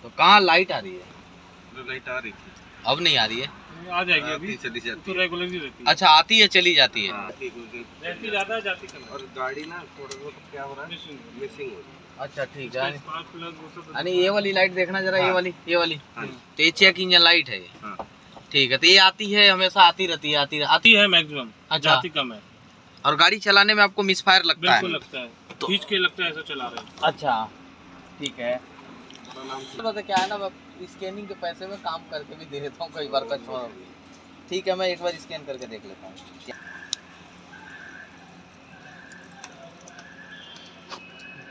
तो कहाँ लाइट आ रही है? लाइट आ रही थी, अब नहीं आ रही है। आ जाएगी अभी, चली जाती तो रेगुलर ही रहती है। अच्छा, आती है चली जाती है। रहती ज़्यादा जाती कम है। और गाड़ी ना थोड़ा बहुत क्या हो रहा है, मिसिंग हो रही अच्छा ठीक है। स्पार्क प्लग वो सब यानी ये वाली लाइट देखना जरा, ये वाली हाँ। तो ये चेक इंजन लाइट है ये। हाँ। ठीक है, तो ये आती है हमेशा, आती रहती है, आती आती है मैक्सिमम, अच्छा। जाती कम है। और गाड़ी चलाने में आपको मिसफायर लगता है? बिल्कुल लगता है, खींच के लगता है ऐसा चला रहे हैं। अच्छा ठीक है। है। तो क्या है ना, मैं स्कैनिंग के पैसे में काम करके भी दे देता हूँ कई बार कस्टमर। ठीक है, मैं एक बार स्कैन करके देख लेता हूँ।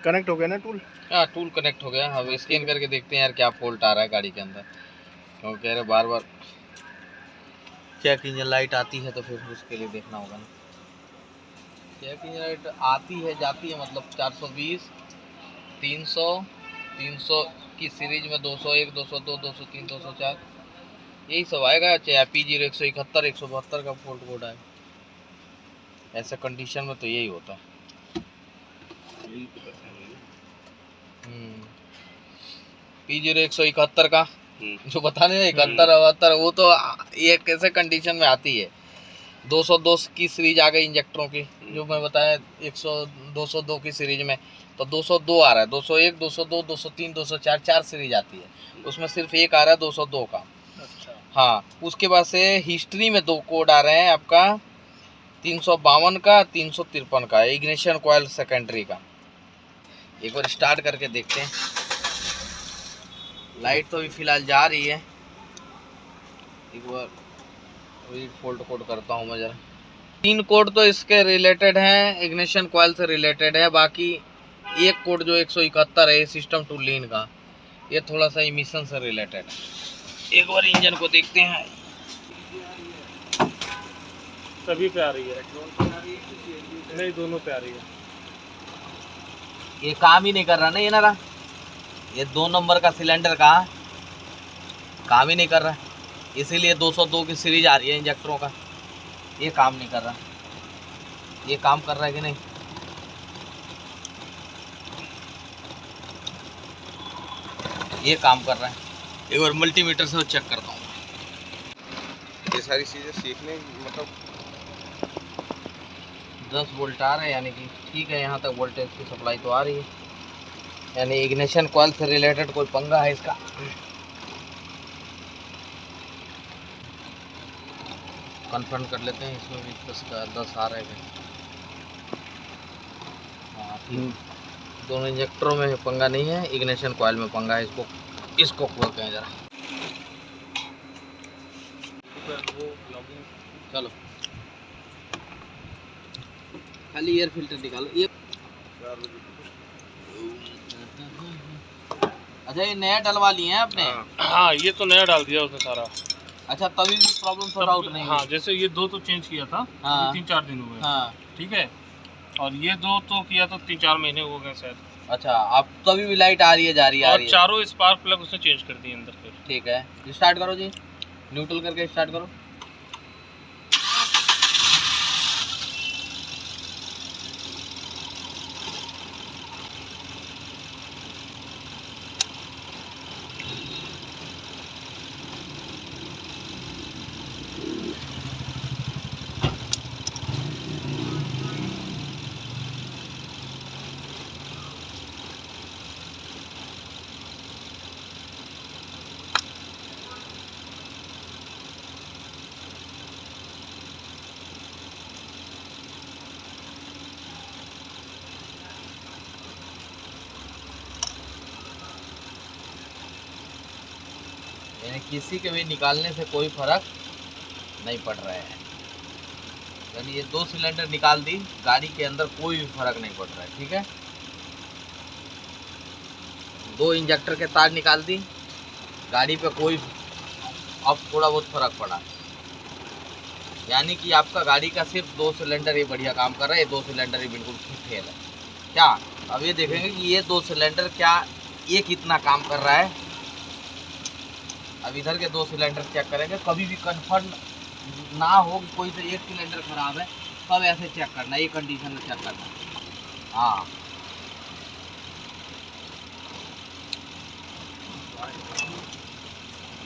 कनेक्ट हो गया ना टूल? हाँ, टूल कनेक्ट हो गया। अब स्कैन करके देखते हैं यार क्या फॉल्ट आ रहा है गाड़ी के अंदर, क्योंकि कह रहे बार बार चेक इंजन लाइट आती है तो फिर उसके लिए देखना होगा ना। चेक इंजन लाइट आती है जाती है, मतलब 420, 300, 300 की सीरीज में 201, 202, 203, 204 यही सब आएगा। चाहे P0 171, 172 का फॉल्ट कोड आए, ऐसे कंडीशन में तो यही होता है। P0 171 का जो बता रहे 71, 72 वो तो ये कैसे कंडीशन में आती है। 202 की सीरीज आ गई इंजेक्टरों की, जो मैं बताया 202 की सीरीज में तो 202 आ रहा है, 201, 202, 203, 204 4 सीरीज आती है, उसमें सिर्फ एक आ रहा है 202 का। अच्छा। हाँ, उसके बाद से हिस्ट्री में 2 कोड आ रहे हैं आपका 352 का, 353 का, इग्निशन कॉइल सेकेंडरी का। एक बार स्टार्ट करके देखते हैं। लाइट तो अभी फिलहाल जा रही है। एक बार वही फॉल्ट कोड करता हूँ मैं जरा। 3 कोड तो इसके रिलेटेड हैं, इग्निशन कॉइल से रिलेटेड है। बाकी एक कोड जो 171 है सिस्टम टू लीन का, ये थोड़ा सा इमिशन से रिलेटेड है। एक बार इंजन को देखते हैं। सभी पे आ रही है? नहीं, दोनों पे आ रही है। ये काम ही नहीं कर रहा ना ये ना, ये 2 नंबर का सिलेंडर का काम ही नहीं कर रहा, इसीलिए 202 की सीरीज आ रही है इंजेक्टरों का। ये काम नहीं कर रहा, ये काम कर रहा है कि नहीं? ये काम कर रहा है। एक बार मल्टीमीटर से चेक करता हूँ। ये सारी चीजें सीखने मतलब 10 वोल्ट आ रहा है, यानी कि ठीक है, यहाँ तक वोल्टेज की सप्लाई तो आ रही है, यानी इग्निशन कॉइल से रिलेटेड कोई पंगा है इसका। कंफर्म कर लेते हैं, इसमें भी 10 आ रहे हैं। हाँ ठीक, दोनों इंजेक्टरों में पंगा नहीं है, इग्निशन कॉइल में पंगा है। इसको खोलते हैं जरा। चलो, खाली एयर फिल्टर निकालो। ये अच्छा, ये नया डलवा लिए हैं आपने? हाँ, ये तो नया डाल दिया उसने सारा। अच्छा, तभी भी प्रॉब्लम सॉर्ट आउट नहीं हाँ, हुई? जैसे ये 2 तो चेंज किया था, हाँ। 3-4 दिन हुए। हाँ ठीक है, और ये 2 तो किया तो 3-4 महीने हो गए शायद। अच्छा, अब तभी भी लाइट आ रही है, जा रही है, आ और रही है। चारों स्पार्क प्लग उसने चेंज कर दिए अंदर के। ठीक है, स्टार्ट करो जी, न्यूट्रल करके स्टार्ट करो। यानी किसी के भी निकालने से कोई फर्क नहीं पड़ रहा है। यानी ये 2 सिलेंडर निकाल दी, गाड़ी के अंदर कोई भी फर्क नहीं पड़ रहा है। ठीक है, 2 इंजेक्टर के तार निकाल दी, गाड़ी पे कोई अब थोड़ा बहुत फर्क पड़ा। यानी कि आपका गाड़ी का सिर्फ 2 सिलेंडर ही बढ़िया काम कर रहा है, ये 2 सिलेंडर ही बिल्कुल फेल है। क्या अब ये देखेंगे कि ये 2 सिलेंडर क्या ये कितना काम कर रहा है। अब इधर के 2 सिलेंडर चेक करेंगे, कभी भी कंफर्म ना हो कि कोई से एक सिलेंडर खराब है, तब ऐसे चेक करना, ये कंडीशन में चेक करना। हाँ,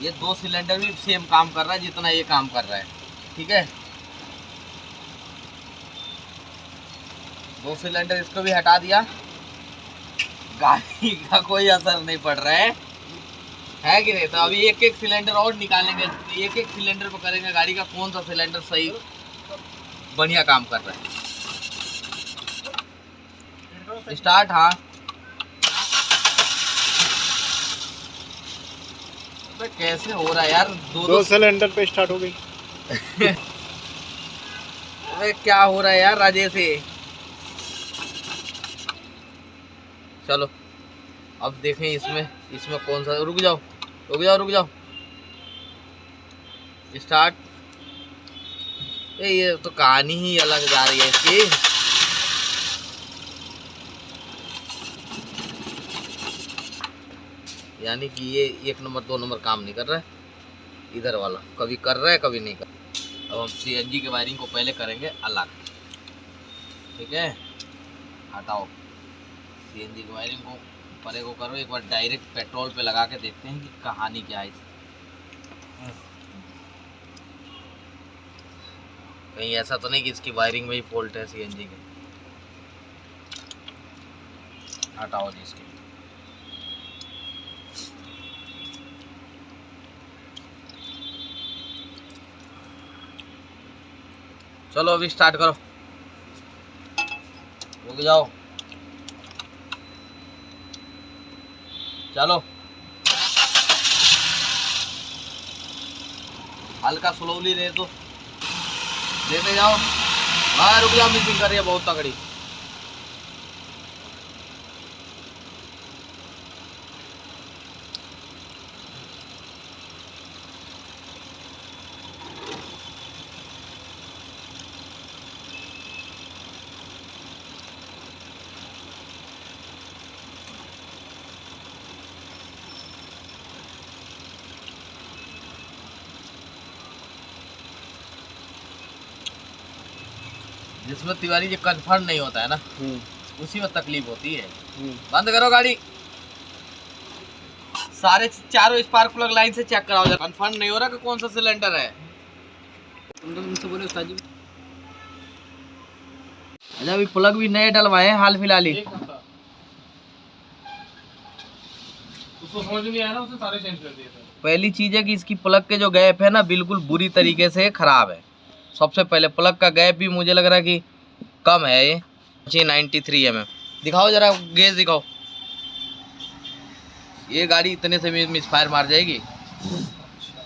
ये 2 सिलेंडर भी सेम काम कर रहा है जितना ये काम कर रहा है, ठीक है। 2 सिलेंडर इसको भी हटा दिया, गाड़ी का कोई असर नहीं पड़ रहा है कि नहीं। तो अभी एक एक सिलेंडर और निकालेंगे, एक एक सिलेंडर पर करेंगे गाड़ी का कौन सा सिलेंडर सही बढ़िया काम कर रहा है। स्टार्ट, हाँ। तो कैसे हो रहा है यार, दो सिलेंडर पे स्टार्ट हो गई। अरे क्या हो रहा है यार राजेश से। चलो अब देखें इसमें कौन सा। रुक जाओ स्टार्ट। ये तो कहानी ही अलग जा रही है इसकी। यानी कि ये 1 नंबर 2 नंबर काम नहीं कर रहा है, इधर वाला कभी कर रहा है कभी नहीं कर। अब हम सीएनजी के वायरिंग को पहले करेंगे अलग, ठीक है। हटाओ सीएनजी की वायरिंग को परे को करो, एक बार डायरेक्ट पेट्रोल पे लगा के देखते हैं कि कहानी क्या है इसकी। कहीं ऐसा तो नहीं कि इसकी वायरिंग में ही फॉल्ट है सीएनजी के। हटाओ जी इसके। चलो अभी स्टार्ट करो, रुक जाओ, चलो हल्का स्लोली दे दो, देते जाओ। हाँ रुक जाओ, मिसिंग कर रही है बहुत तगड़ी। जिसमें तिवारी जी कंफर्म नहीं होता है ना, उसी में तकलीफ होती है। बंद करो गाड़ी, सारे चारों स्पार्क प्लग लाइन से चेक कराओ, कंफर्म नहीं हो रहा कि कौन सा सिलेंडर है। तुमसे बोले उस्ताद जी। अच्छा अभी प्लग भी नए डलवाए हैं हाल फिलहाल ही। उसको समझ नहीं आया ना, उसने सारे चेंज कर दिए थे। पहली चीज है कि इसकी प्लग के जो गैप है ना बिल्कुल बुरी तरीके से खराब है। सबसे पहले प्लग का गैप भी मुझे लग रहा है कि कम है। ये 93 mm दिखाओ जरा, गेज दिखाओ। ये गाड़ी इतने से मिसफायर मार जाएगी।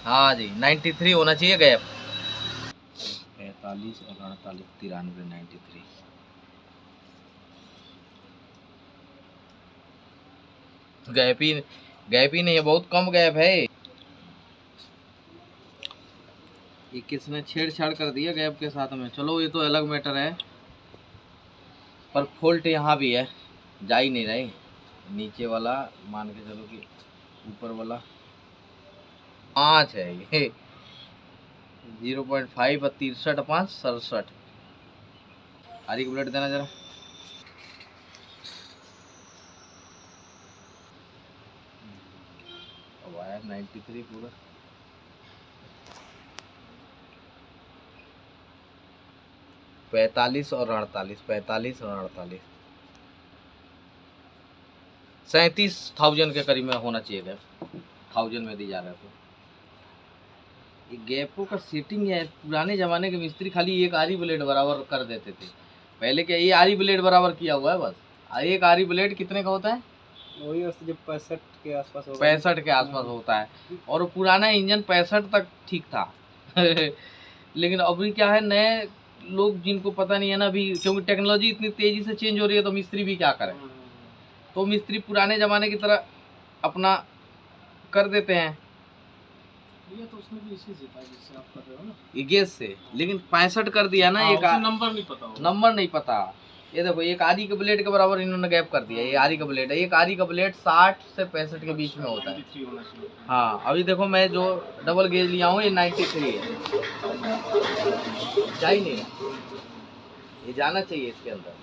हाँ जी 93 होना चाहिए गैप। 45 और 48 93 93 गैप ही नहीं है, बहुत कम गैप है। ये किसने छेड़छाड़ कर दिया गैप के साथ में। चलो ये तो अलग मैटर है, पर फॉल्ट यहाँ भी है, जा ही नहीं रहे। नीचे वाला मान के चलो कि ऊपर वाला 5 है ये 0.5 और 63 5 67। आरी की बुलेट देना जरा। अब आया 93 पूरा। पैंतालीस और 48 37,000 के करीब में होना चाहिए गैप। 1000 में दी जा रहा है। तो ये गैपों का सेटिंग है। पुराने ज़माने के मिस्त्री खाली एक आरी ब्लेड बराबर कर देते थे। पहले क्या ये आरी ब्लेड बराबर किया हुआ है बस। एक आरी ब्लेड कितने का होता है? वही जब 65 के आसपास 65 के आसपास होता है। और पुराना इंजन 65 तक ठीक था। लेकिन अभी क्या है, नए लोग जिनको पता नहीं है ना अभी, क्योंकि टेक्नोलॉजी इतनी तेजी से चेंज हो रही है तो मिस्त्री भी क्या करें। तो मिस्त्री पुराने ज़माने की तरह अपना कर देते हैं। ये तो उसने भी इसी से था जिससे आप कर रहे हो ना, ये गैस से। लेकिन 65 कर दिया ना। एक नंबर नहीं पता होगा। नंबर नहीं पता। ये देखो एक आरी के ब्लेड के बराबर इन्होंने गैप कर दिया। ये आरी का ब्लेड है। एक आरी का ब्लेड 60 से 65 के बीच में होता है। हाँ अभी देखो मैं जो डबल गेज लिया हूँ ये 93 है। जा ही नहीं रहा, ये जाना चाहिए इसके अंदर,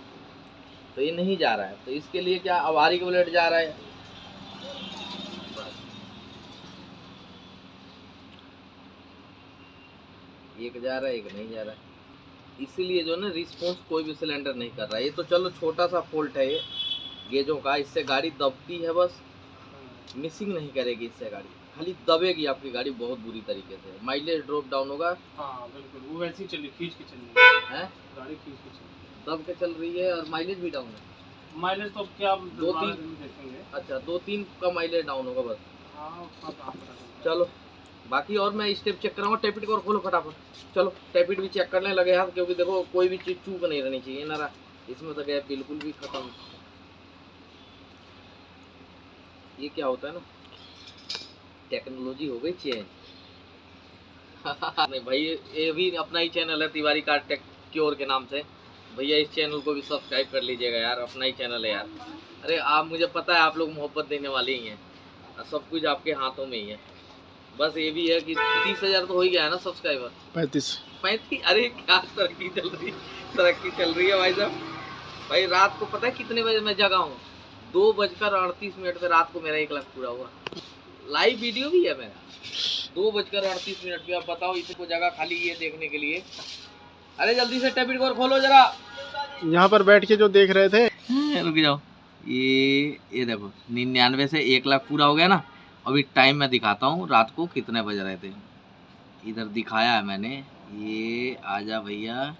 तो ये नहीं जा रहा है। तो इसके लिए क्या, अब आरी का ब्लेड जा रहा है। एक जा रहा है एक नहीं जा रहा है, इसीलिए जो ना रिस्पॉन्स कोई भी सिलेंडर नहीं कर रहा है। ये तो चलो छोटा सा फॉल्ट है ये गेजों का, इससे गाड़ी दबती है बस, मिसिंग नहीं करेगी इससे गाड़ी, खाली दबेगी आपकी गाड़ी बहुत बुरी तरीके से, माइलेज ड्रॉप डाउन होगा। हाँ बिल्कुल, वो वैसे ही चली, खींच के चल रही है, गाड़ी, खींच के चल दब के चल रही है और माइलेज भी डाउन है। रही। माइलेज तो अब क्या आप 2-3 दिन देखेंगे। अच्छा 2-3 का माइलेज डाउन होगा बस। हाँ उसका कहाँ पता चलता। चलो बाकी और मैं स्टेप चेक कराऊंगा, टैपिट को और खोलो फटाफट। चलो टैपिट भी चेक करने लगे यार, क्योंकि देखो कोई भी चीज़ चूक नहीं रहनी चाहिए ना, इसमें तो गैप बिल्कुल भी खत्म। ये क्या होता है ना, टेक्नोलॉजी हो गई चेंज। नहीं भाई, ये भी अपना ही चैनल है तिवारी कार टेक क्योर के नाम से, भैया इस चैनल को भी सब्सक्राइब कर लीजिएगा यार, अपना ही चैनल है यार। अरे आप, मुझे पता है आप लोग मोहब्बत देने वाले ही हैं, सब कुछ आपके हाथों में ही है। बस ये भी है कि 30,000 तो हो ही गया है ना सब्सक्राइबर। 35। अरे क्या तरक्की चल रही है भाई साहब। भाई रात को पता है कितने बजे मैं जगा हूँ? 2:38 पे रात को मेरा 1 लाख पूरा हुआ। लाइव वीडियो भी है मेरा 2:38 पे। आप बताओ इसको जगह खाली ये देखने के लिए। अरे जल्दी से टैबिट को खोलो जरा। यहाँ पर बैठ के जो देख रहे थे, रुक जाओ, ये देखो 99 से 1 लाख पूरा हो गया ना। अभी टाइम मैं दिखाता हूँ रात को कितने बज रहे थे, इधर दिखाया है मैंने, ये आजा भैया,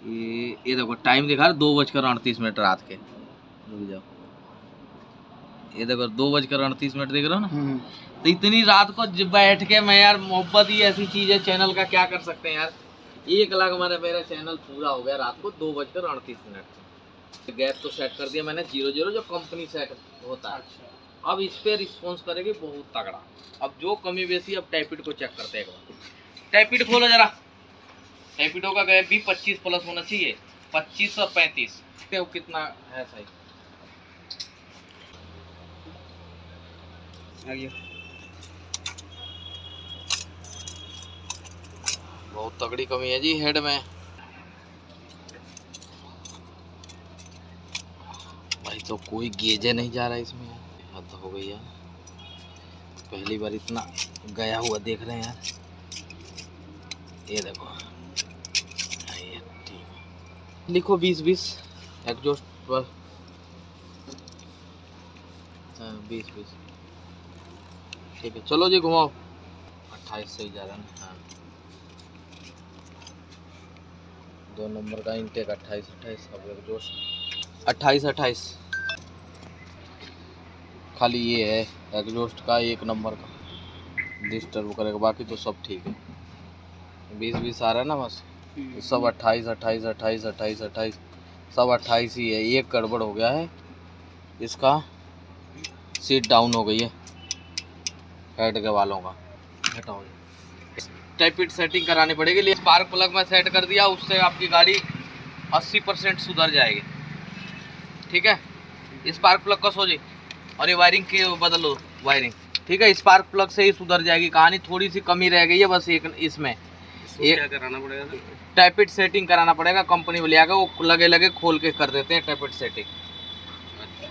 ये देखो टाइम दिखा रहा 2:38 रात के। रुक जाओ, ये देखो 2:38 देख रहे हो ना। तो इतनी रात को बैठ के मैं यार, मोहब्बत ही ऐसी चीज़ है चैनल का, क्या कर सकते हैं यार। 1 लाख मैंने, मेरा चैनल पूरा हो गया रात को 2:38। गैप तो सेट कर दिया मैंने 0 जो कंपनी सेट होता है। अच्छा, अब इस पे रिस्पॉन्स करेगी बहुत तगड़ा। अब जो कमी बेसी, अब टैपिट को चेक करते हैं एक बार। टैपिट खोलो जरा। टैपिटो का गैप भी 25+ होना चाहिए, 25 और 35 कितना है सही। बहुत तगड़ी कमी है जी हेड में भाई, तो कोई गेजे नहीं जा रहा इसमें, हद हो गई है। पहली बार इतना गया हुआ देख रहे हैं यार। ये देखो, ये ठीक है, लिखो 20-20 एग्जॉस्ट पर। 20-20 ठीक है। चलो जी घुमाओ। 28 से ही जा रहा है ना। हाँ 2 नंबर का इनटेक 28 अब एग्जॉस्ट 28 खाली ये है एग्जॉस्ट का 1 नंबर का डिस्टर्ब करेगा, बाकी तो सब ठीक है। 20-20 आ रहा है ना बस, सब 28 सब 28 ही है। एक गड़बड़ हो गया है, इसका सीट डाउन हो गई है हेड के वालों का। हटाओ, टैपिट सेटिंग करानी पड़ेगी। स्पार्क प्लग में सेट कर दिया, उससे आपकी गाड़ी 80% सुधर जाएगी। ठीक है, स्पार्क प्लग का सोचिए, और ये वायरिंग की बदलो वायरिंग, ठीक है। स्पार्क प्लग से ही सुधर जाएगी कहानी, थोड़ी सी कमी रह गई है बस एक इसमें। क्या कराना पड़ेगा? टैपिट सेटिंग कराना पड़ेगा, कंपनी वाले आकर वो लगे खोल के कर देते हैं टैपिट सेटिंग।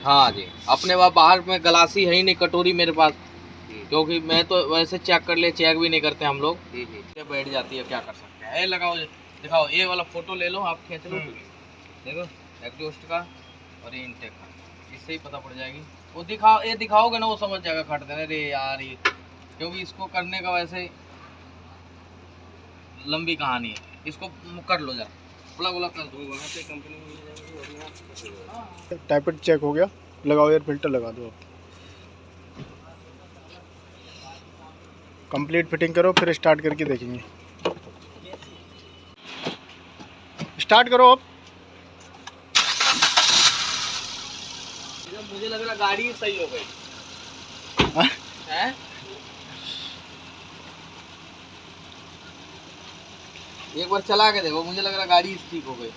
हाँ जी, अपने वहाँ बाहर में गलासी है ही नहीं, कटोरी मेरे पास, क्योंकि मैं तो वैसे चेक कर ले, चेक भी नहीं करते हम लोग। बैठ जाती है, क्या कर सकते हैं। लगाओ, दिखाओ, ये वाला फोटो ले लो आप, खींच लो, देखो एग्जॉस्ट का और ये इनटेक का, इससे ही पता पड़ जाएगी। वो दिखाओ, ये दिखाओगे ना वो समझ जाएगा खट देने। अरे यार ये, क्योंकि इसको करने का वैसे लंबी कहानी है, इसको कर लो जरा, प्लग उलग कर दो वहाँ पे कंपनी में। टैपिट चेक हो गया, लगाओ एयर फिल्टर लगा दो। कंप्लीट फिटिंग करो, फिर स्टार्ट करके देखेंगे। स्टार्ट करो अब। मुझे लग रहा गाड़ी सही हो गई है? एक बार चला के देखो, मुझे लग रहा गाड़ी ठीक हो गई।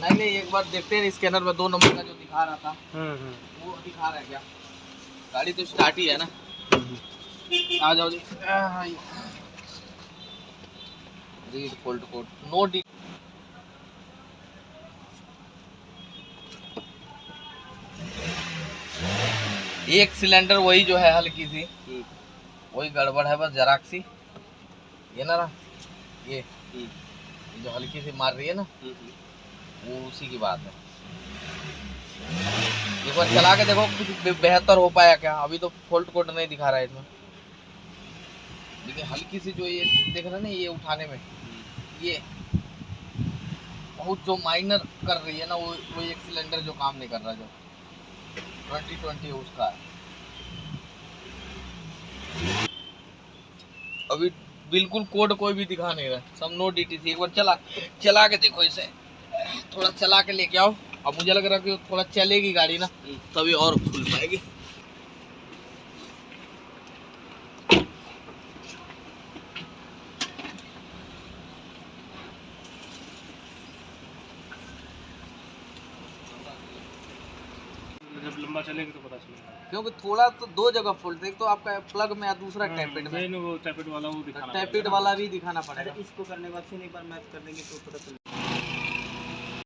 नहीं, एक बार देखते हैं स्कैनर में 2 नंबर का जो दिखा रहा था वो दिखा रहा है क्या? गाड़ी तो स्टार्ट ही है ना। आ जाओ जी। Read fault code no D. एक सिलेंडर वही जो है हल्की सी, वही गड़बड़ है बस जरा सी, ये ना रहा ये जो हल्की सी मार रही है ना, वो उसी की बात है। एक बार चला के देखो कुछ बेहतर हो पाया क्या। अभी तो फॉल्ट कोड नहीं दिखा रहा है इसमें, लेकिन हल्की सी जो ये देख रहे हैं ना, ये उठाने में ये बहुत जो माइनर कर रही है ना, वो एक सिलेंडर जो काम नहीं कर रहा, जो 2020 उसका है। अभी बिल्कुल कोड कोई भी दिखा नहीं रहा, सब नो DTC। एक बार चला के देखो इसे, थोड़ा चला के लेके आओ। अब मुझे लग रहा है कि थोड़ा चलेगी गाड़ी ना, तभी और खुल पाएगी। जब लंबा चलेगी तो पता चलेगा, क्योंकि थोड़ा तो दो जगह फॉल्ट, एक तो आपका प्लग में, दूसरा टैपिड में। मेन वो टैपिड वाला वो दिखाना टैपिड वाला भी दिखाना पड़ेगा। इसको करने के बाद फिर एक बार मैच कर देंगे तो पता चलेगा।